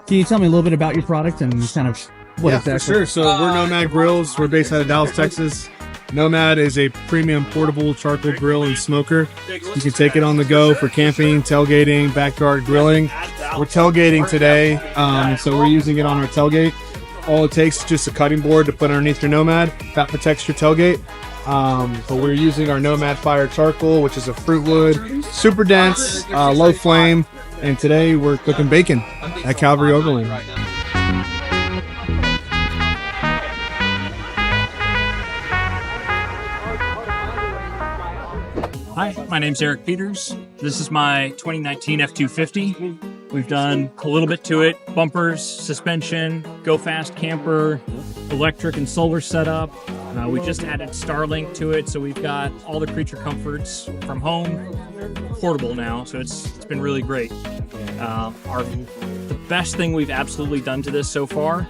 Can you tell me a little bit about your product and kind of what Yeah, exactly? for sure. So we're Nomad Grills. We're based out of Dallas, Texas. Nomad is a premium portable charcoal grill and smoker. You can take it on the go for camping, tailgating, backyard grilling. We're tailgating today, so we're using it on our tailgate. All it takes is just a cutting board to put underneath your Nomad. That protects your tailgate. But we're using our Nomad Fire Charcoal, which is a fruit wood, super dense, low flame. And today we're cooking bacon at Calvary Overland. Hi, my name's Eric Peters. This is my 2019 F-250. We've done a little bit to it. Bumpers, suspension, go fast camper, electric and solar setup. We just added Starlink to it, so we've got all the creature comforts from home, portable now, so it's been really great. The best thing we've absolutely done to this so far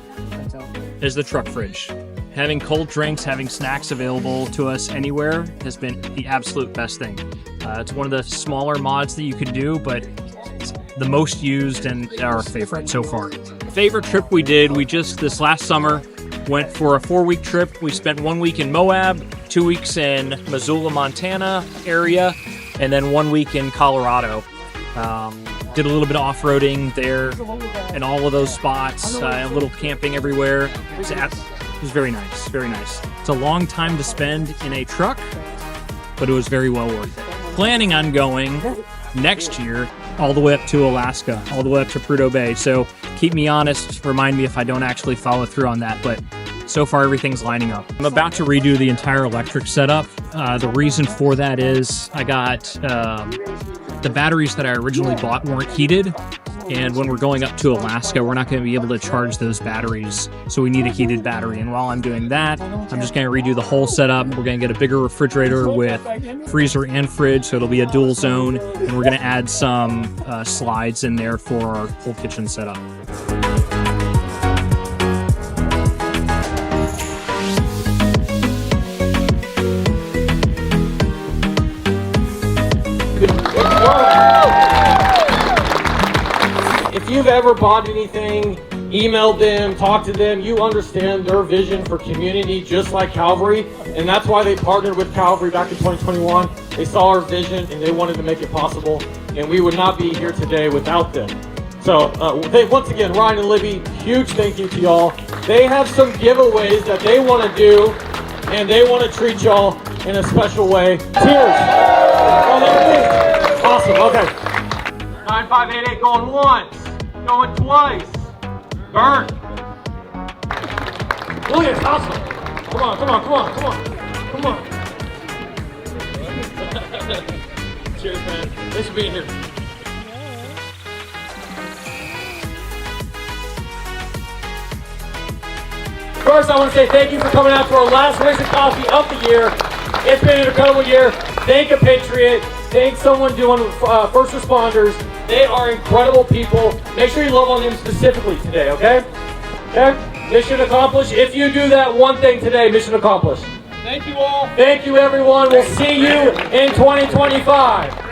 is the truck fridge. Having cold drinks, having snacks available to us anywhere has been the absolute best thing. It's one of the smaller mods that you can do, but it's the most used and our favorite so far. Favorite trip we did, this last summer, went for a 4-week trip. We spent 1 week in Moab, 2 weeks in Missoula, Montana area, and then 1 week in Colorado. Did a little bit of off-roading there in all of those spots, a little camping everywhere. It was very nice, very nice. It's a long time to spend in a truck, but it was very well worth it. Planning on going next year all the way up to Alaska, all the way up to Prudhoe Bay. So keep me honest, remind me if I don't actually follow through on that, but so far everything's lining up. I'm about to redo the entire electric setup. The reason for that is I got the batteries that I originally bought weren't heated. And when we're going up to Alaska, we're not going to be able to charge those batteries. So we need a heated battery. And while I'm doing that, I'm just going to redo the whole setup. We're going to get a bigger refrigerator with freezer and fridge, so it'll be a dual zone. And we're going to add some slides in there for our whole kitchen setup. If you've ever bought anything, emailed them, talked to them, you understand their vision for community just like Calvary, and that's why they partnered with Calvary back in 2021. They saw our vision and they wanted to make it possible, and we would not be here today without them. So once again, Ryan and Libby, huge thank you to y'all. They have some giveaways that they want to do, and they want to treat y'all in a special way. Cheers! Oh, there it is. Awesome, okay. 9588 going once. Going twice. Burn. Look at this, awesome. Come on, come on, come on, come on, come on. Cheers, man. Thanks for being here. First, I want to say thank you for coming out to our last race of coffee of the year. It's been an incredible year. Thank a Patriot. Thank someone doing first responders. They are incredible people. Make sure you love on them specifically today, okay? Okay? Mission accomplished. If you do that one thing today, mission accomplished. Thank you all. Thank you, everyone. We'll see you in 2025.